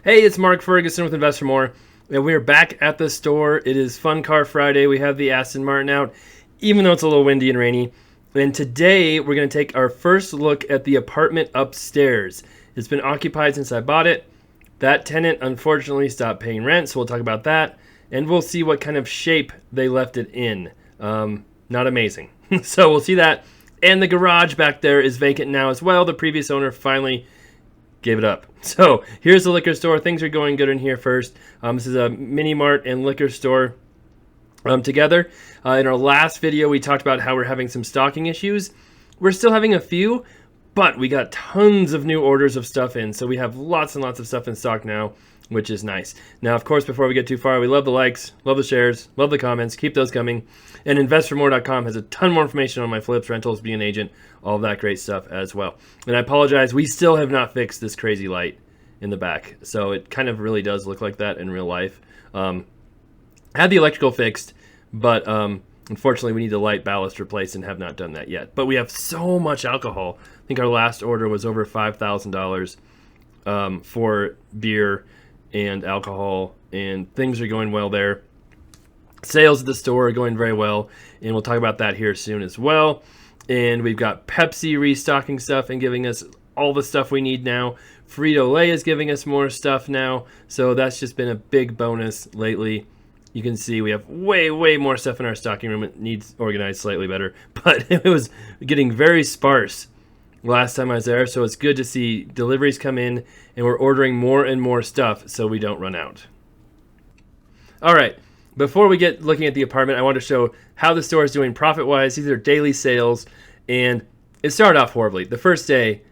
Hey, it's Mark Ferguson with Invest for More, and we're back at the store. It is Fun Car Friday. We have the Aston Martin out, even though it's a little windy and rainy. And today, we're going to take our first look at the apartment upstairs. It's been occupied since I bought it. That tenant, unfortunately, stopped paying rent, so we'll talk about that. And we'll see what kind of shape they left it in. Not amazing. So we'll see that. And the garage back there is vacant now as well. The previous owner finally gave it up. So here's the liquor store. Things are going good in here first. This is a mini-mart and liquor store together. In our last video, we talked about how we're having some stocking issues. We're still having a few, but we got tons of new orders of stuff in. So we have lots and lots of stuff in stock now, which is nice. Now, of course, before we get too far, we love the likes, love the shares, love the comments. Keep those coming. And investformore.com has a ton more information on my flips, rentals, being an agent, all of that great stuff as well. And I apologize, we still have not fixed this crazy light in the back. So it kind of really does look like that in real life. Had the electrical fixed, but unfortunately we need the light ballast replaced and have not done that yet. But we have so much alcohol. I think our last order was over $5,000 for beer and alcohol, and things are going well there. Sales at the store are going very well, and we'll talk about that here soon as well. And we've got Pepsi restocking stuff and giving us all the stuff we need now. Frito-Lay is giving us more stuff now, so that's just been a big bonus lately. You can see we have way more stuff in our stocking room. It needs organized slightly better, but it was getting very sparse last time I was there, so it's good to see deliveries come in, and we're ordering more and more stuff so we don't run out. All right, before we get looking at the apartment, I want to show how the store is doing profit-wise. These are daily sales, and it started off horribly. The first day,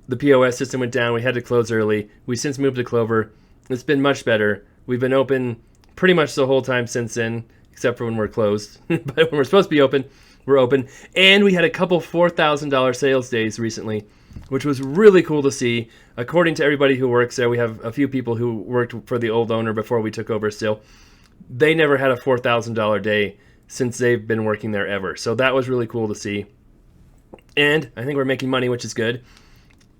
the POS system went down. We had to close early. We since moved to Clover. It's been much better. We've been open pretty much the whole time since then, except for when we're closed. But when we're supposed to be open, we're open. And we had a couple $4,000 sales days recently, which was really cool to see. According to everybody who works there, we have a few people who worked for the old owner before we took over still. They never had a $4,000 day since they've been working there ever. So that was really cool to see. And I think we're making money, which is good.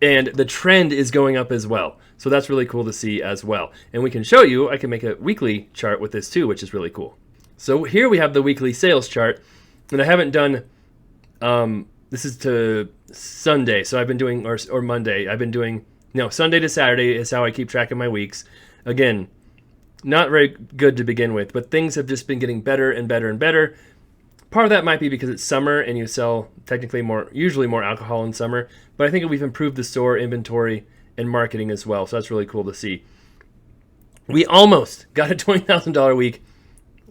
And the trend is going up as well. So that's really cool to see as well. And we can show you, I can make a weekly chart with this too, which is really cool. So here we have the weekly sales chart. And I haven't done, this is to Sunday, so I've been doing, or Monday, I've been doing, Sunday to Saturday is how I keep track of my weeks. Again, not very good to begin with, but things have just been getting better and better and better. Part of that might be because it's summer and you sell technically usually more alcohol in summer, but I think we've improved the store inventory and marketing as well, so that's really cool to see. We almost got a $20,000 week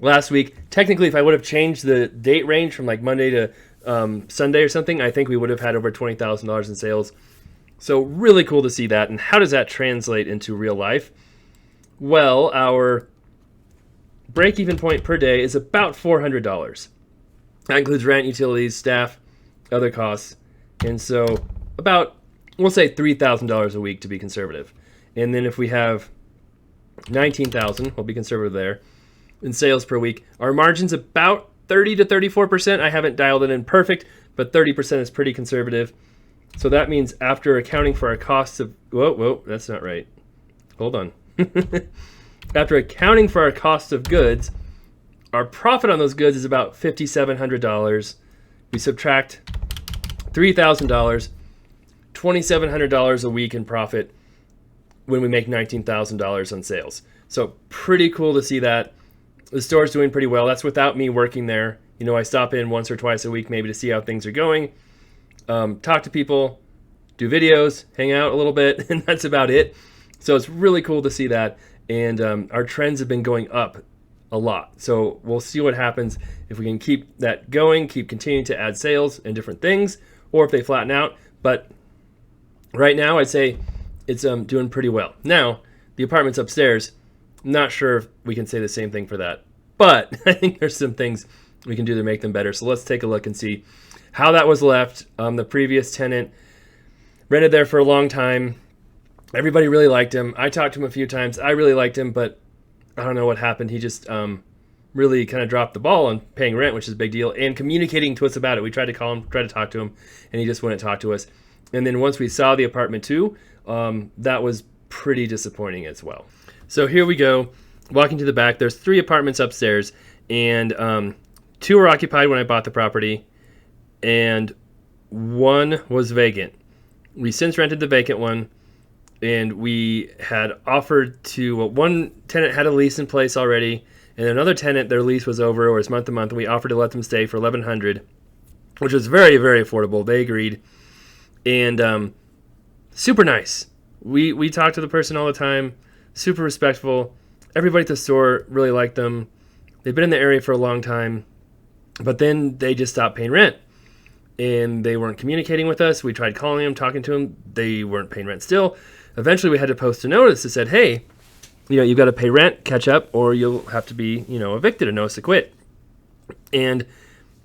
last week. Technically, if I would have changed the date range from like Monday to Sunday or something, I think we would have had over $20,000 in sales. So really cool to see that. And how does that translate into real life? Well, our break-even point per day is about $400. That includes rent, utilities, staff, other costs. And so about, we'll say $3,000 a week to be conservative. And then if we have $19,000, we'll be conservative there, in sales per week. Our margin's about 30 to 34%. I haven't dialed it in perfect, but 30% is pretty conservative. So that means after accounting for our costs of, whoa, that's not right. Hold on. After accounting for our cost of goods, our profit on those goods is about $5,700. We subtract $3,000, $2,700 a week in profit when we make $19,000 on sales. So pretty cool to see that. The store's doing pretty well. That's without me working there. I stop in once or twice a week maybe to see how things are going, talk to people, do videos, hang out a little bit, and that's about it. So it's really cool to see that. And our trends have been going up a lot. So we'll see what happens if we can keep that going, keep continuing to add sales and different things, or if they flatten out. But right now, I'd say it's doing pretty well. Now, the apartment's upstairs. Not sure if we can say the same thing for that, but I think there's some things we can do to make them better. So let's take a look and see how that was left. The previous tenant rented there for a long time. Everybody really liked him. I talked to him a few times. I really liked him, but I don't know what happened. He just really kind of dropped the ball on paying rent, which is a big deal, and communicating to us about it. We tried to call him, tried to talk to him, and he just wouldn't talk to us. And then once we saw the apartment too, that was pretty disappointing as well. So here we go, walking to the back. There's 3 apartments upstairs, and 2 were occupied when I bought the property, and 1 was vacant. We since rented the vacant one, and we had offered to, well, one tenant had a lease in place already, and another tenant, their lease was over, or it's month to month, and we offered to let them stay for $1,100, which was very, very affordable. They agreed, and super nice. We talked to the person all the time, super respectful. Everybody at the store really liked them. They've been in the area for a long time, but then they just stopped paying rent, and they weren't communicating with us. We tried calling them, talking to them. They weren't paying rent still. Eventually, we had to post a notice that said, hey, you've got to pay rent, catch up, or you'll have to be, evicted, a notice to quit. And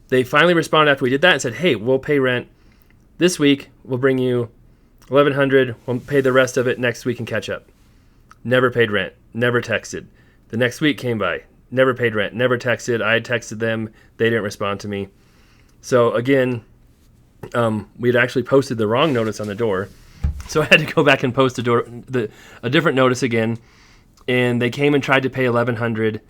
they finally responded after we did that and said, hey, we'll pay rent this week. We'll bring you $1,100. We'll pay the rest of it next week and catch up. Never paid rent. Never texted. The next week came by. Never paid rent. Never texted. I had texted them. They didn't respond to me. So again, we had actually posted the wrong notice on the door. So I had to go back and post a different notice again. And they came and tried to pay $1,100.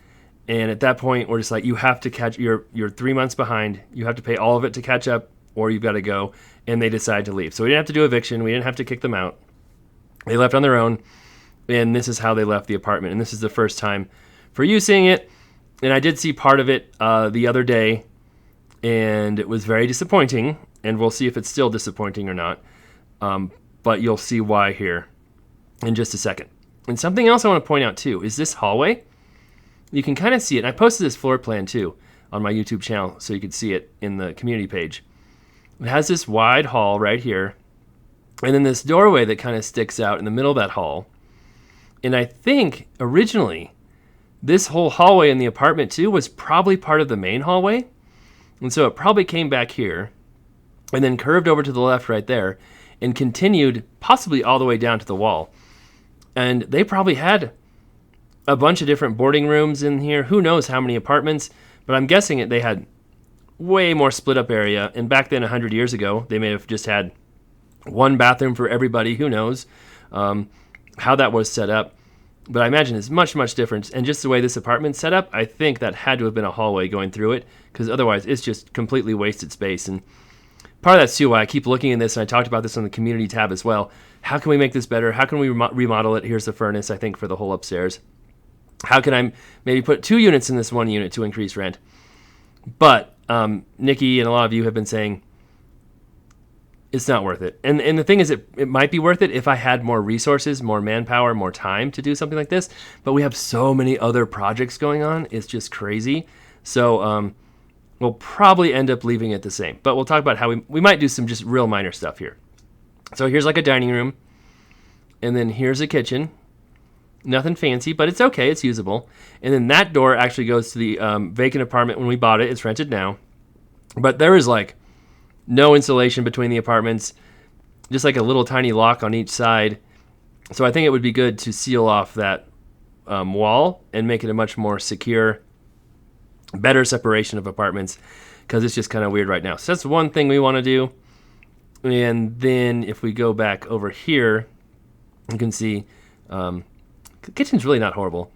And at that point, we're just like, you have to catch, you're 3 months behind. You have to pay all of it to catch up, or you've got to go. And they decided to leave. So we didn't have to do eviction. We didn't have to kick them out. They left on their own. And this is how they left the apartment. And this is the first time for you seeing it. And I did see part of it the other day. And it was very disappointing. And we'll see if it's still disappointing or not. But you'll see why here in just a second. And something else I want to point out too is this hallway. You can kind of see it. And I posted this floor plan too on my YouTube channel so you could see it in the community page. It has this wide hall right here. And then this doorway that kind of sticks out in the middle of that hall. And I think originally this whole hallway in the apartment too was probably part of the main hallway. And so it probably came back here and then curved over to the left right there and continued possibly all the way down to the wall. And they probably had a bunch of different boarding rooms in here. Who knows how many apartments, but I'm guessing they had way more split up area. And back then, 100 years ago, they may have just had one bathroom for everybody. Who knows how that was set up. But I imagine it's much, much different. And just the way this apartment's set up, I think that had to have been a hallway going through it, because otherwise it's just completely wasted space. And part of that's too why I keep looking at this, and I talked about this on the community tab as well. How can we make this better? How can we remodel it? Here's the furnace, I think, for the whole upstairs. How can I maybe put 2 units in this 1 unit to increase rent? But Nikki and a lot of you have been saying it's not worth it. And the thing is, it might be worth it if I had more resources, more manpower, more time to do something like this. But we have so many other projects going on. It's just crazy. So we'll probably end up leaving it the same. But we'll talk about how we might do some just real minor stuff here. So here's like a dining room. And then here's a kitchen. Nothing fancy, but it's okay. It's usable. And then that door actually goes to the vacant apartment when we bought it. It's rented now. But there is like no insulation between the apartments, just like a little tiny lock on each side. So I think it would be good to seal off that wall and make it a much more secure, better separation of apartments, because it's just kind of weird right now. So that's one thing we want to do. And then if we go back over here, you can see the kitchen's really not horrible.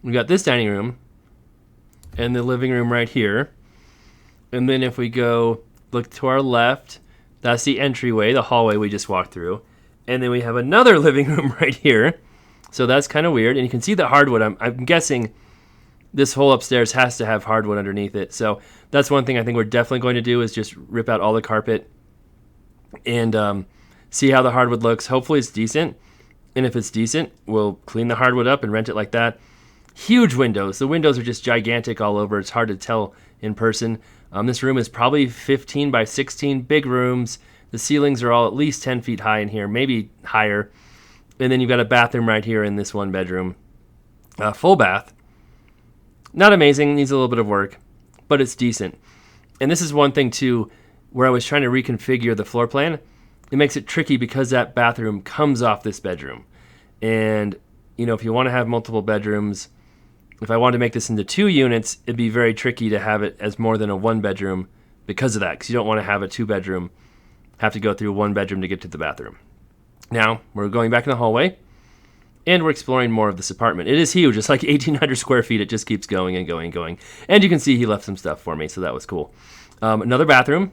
We got this dining room and the living room right here. And then if we go look to our left, that's the entryway, the hallway we just walked through. And then we have another living room right here. So that's kind of weird. And you can see the hardwood. I'm guessing this whole upstairs has to have hardwood underneath it. So that's one thing I think we're definitely going to do is just rip out all the carpet and see how the hardwood looks. Hopefully it's decent. And if it's decent, we'll clean the hardwood up and rent it like that. Huge windows. The windows are just gigantic all over. It's hard to tell in person. This room is probably 15 by 16, big rooms. The ceilings are all at least 10 feet high in here, maybe higher. And then you've got a bathroom right here in this one bedroom. Full bath. Not amazing, needs a little bit of work, but it's decent. And this is one thing too, where I was trying to reconfigure the floor plan. It makes it tricky because that bathroom comes off this bedroom. And, if you want to have multiple bedrooms, if I wanted to make this into 2 units, it'd be very tricky to have it as more than a 1 bedroom because of that, because you don't want to have a 2 bedroom, have to go through 1 bedroom to get to the bathroom. Now, we're going back in the hallway. And we're exploring more of this apartment. It is huge. It's like 1,800 square feet. It just keeps going and going and going. And you can see he left some stuff for me, so that was cool. Another bathroom.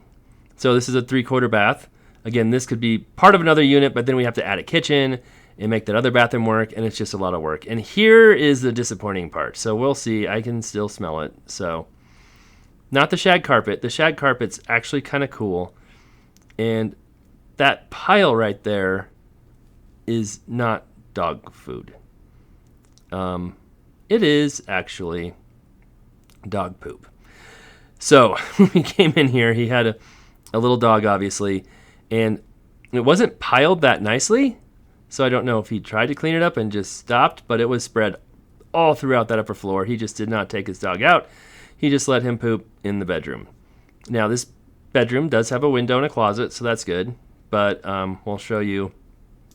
So this is a 3/4 bath. Again, this could be part of another unit, but then we have to add a kitchen and make that other bathroom work, and it's just a lot of work. And here is the disappointing part. So we'll see. I can still smell it. So not the shag carpet. The shag carpet's actually kind of cool. And that pile right there is not dog food. It is actually dog poop. So when we came in here, he had a little dog, obviously, and it wasn't piled that nicely. So I don't know if he tried to clean it up and just stopped, but it was spread all throughout that upper floor. He just did not take his dog out. He just let him poop in the bedroom. Now, this bedroom does have a window and a closet, so that's good. But we'll show you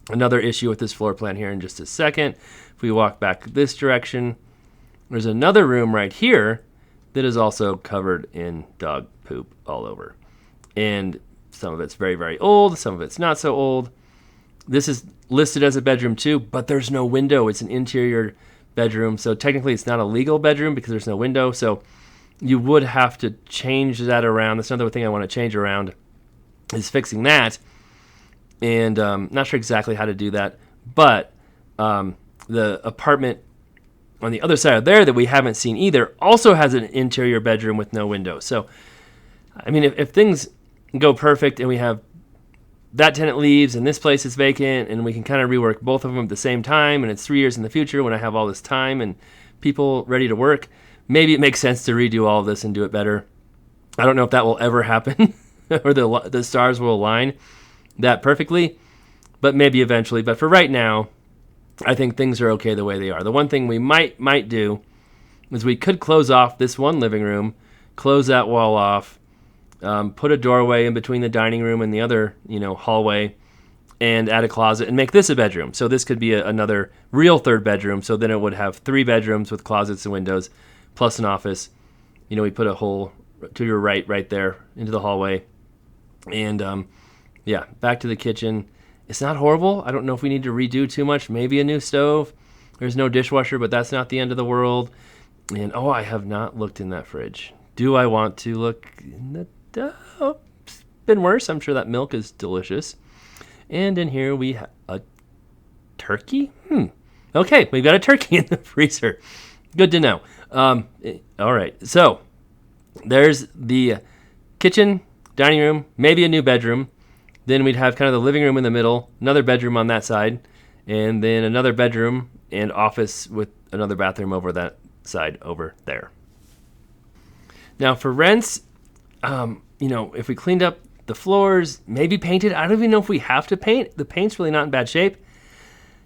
another issue with this floor plan here in just a second. If we walk back this direction, there's another room right here that is also covered in dog poop all over. And some of it's very, very old. Some of it's not so old. This is listed as a bedroom too, but there's no window. It's an interior bedroom. So technically it's not a legal bedroom because there's no window. So you would have to change that around. That's another thing I want to change around is fixing that. And not sure exactly how to do that. But the apartment on the other side of there that we haven't seen either also has an interior bedroom with no window. So, I mean, if things go perfect and we have that tenant leaves and this place is vacant and we can kind of rework both of them at the same time and it's 3 years in the future when I have all this time and people ready to work, maybe it makes sense to redo all of this and do it better. I don't know if that will ever happen or the stars will align that perfectly, but maybe eventually. But for right now, I think things are okay the way they are. The one thing we might do is we could close off this one living room, close that wall off, put a doorway in between the dining room and the other, hallway, and add a closet and make this a bedroom. So this could be another real third bedroom. So then it would have 3 bedrooms with closets and windows, plus an office. We put a hole to your right there into the hallway, and yeah, back to the kitchen. It's not horrible. I don't know if we need to redo too much. Maybe a new stove. There's no dishwasher, but that's not the end of the world. And I have not looked in that fridge. Do I want to look in the it's been worse. I'm sure that milk is delicious. And in here we have a turkey. Okay, we've got a turkey in the freezer. Good to know. All right, so there's the kitchen, dining room, maybe a new bedroom. Then we'd have kind of the living room in the middle, another bedroom on that side, and then another bedroom and office with another bathroom over that side over there. Now for rents, if we cleaned up the floors, maybe painted. I don't even know if we have to paint. The paint's really not in bad shape.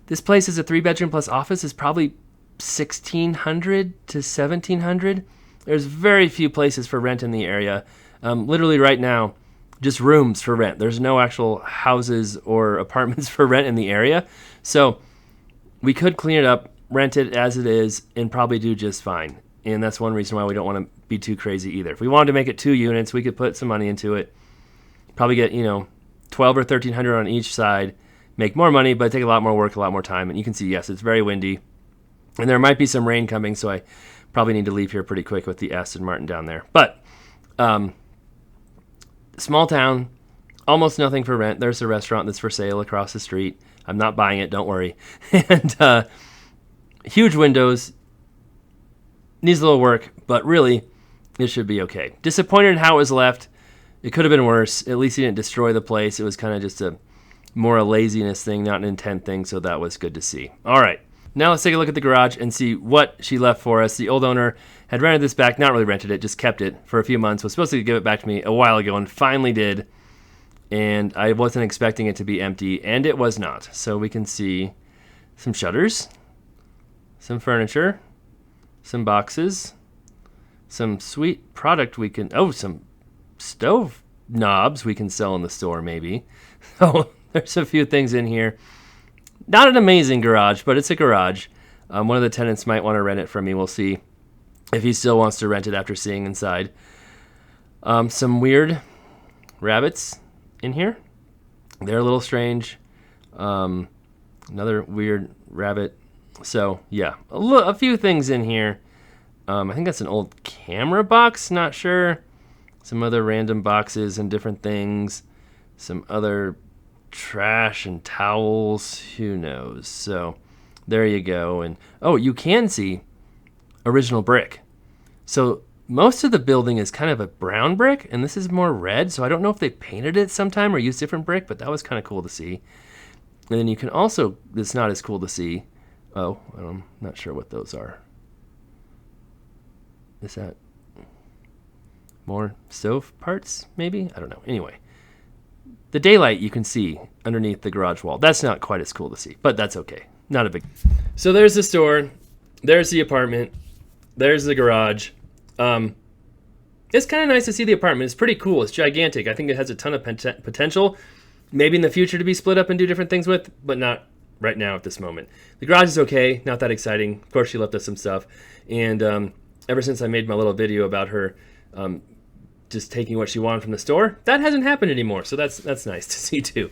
This place is a 3-bedroom plus office. Is probably $1,600 to $1,700. There's very few places for rent in the area. Literally right now, just rooms for rent. There's no actual houses or apartments for rent in the area. So we could clean it up, rent it as it is, and probably do just fine. And that's one reason why we don't want to be too crazy either. If we wanted to make it 2 units, we could put some money into it. Probably get, $1,200 or $1,300 on each side. Make more money, but take a lot more work, a lot more time. And you can see, yes, it's very windy. And there might be some rain coming, so I probably need to leave here pretty quick with the Aston Martin down there. But small town, almost nothing for rent. There's a restaurant that's for sale across the street. I'm not buying it, don't worry. And huge windows. Needs a little work, but really, it should be okay. Disappointed in how it was left. It could have been worse. At least he didn't destroy the place. It was kind of just a laziness thing, not an intent thing, so that was good to see. All right, now let's take a look at the garage and see what she left for us. The old owner had rented this back, not really rented it, just kept it for a few months, was supposed to give it back to me a while ago and finally did. And I wasn't expecting it to be empty, and it was not. So we can see some shutters, some furniture, some boxes, some sweet product some stove knobs we can sell in the store maybe. So there's a few things in here. Not an amazing garage, but it's a garage. One of the tenants might want to rent it from me. We'll see if he still wants to rent it after seeing inside. Some weird rabbits in here. They're a little strange. Another weird rabbit So yeah, a few things in here. I think that's an old camera box, not sure. Some other random boxes and different things. Some other trash and towels, who knows. So there you go. And oh, you can see original brick. So most of the building is kind of a brown brick, and this is more red. So I don't know if they painted it sometime or used different brick, but that was kind of cool to see. And then you can also, it's not as cool to see. Oh, I'm not sure what those are. Is that more stove parts, maybe? I don't know. Anyway, the daylight you can see underneath the garage wall. That's not quite as cool to see, but that's okay. Not a big. So there's the store. There's the apartment. There's the garage. It's kind of nice to see the apartment. It's pretty cool. It's gigantic. I think it has a ton of potential. Maybe in the future to be split up and do different things with, but not right now at this moment. The garage is okay. Not that exciting. Of course, she left us some stuff. And ever since I made my little video about her just taking what she wanted from the store, that hasn't happened anymore. So that's nice to see too.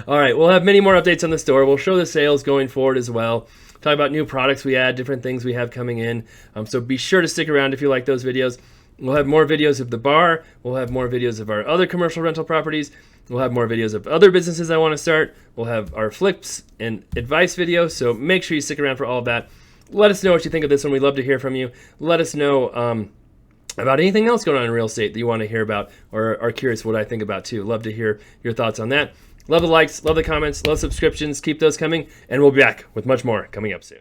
All right, we'll have many more updates on the store. We'll show the sales going forward as well. Talk about new products we add, different things we have coming in. So be sure to stick around if you like those videos. We'll have more videos of the bar. We'll have more videos of our other commercial rental properties. We'll have more videos of other businesses I want to start. We'll have our flips and advice videos. So make sure you stick around for all of that. Let us know what you think of this one. We'd love to hear from you. Let us know about anything else going on in real estate that you want to hear about or are curious what I think about too. Love to hear your thoughts on that. Love the likes, love the comments, love subscriptions. Keep those coming, and we'll be back with much more coming up soon.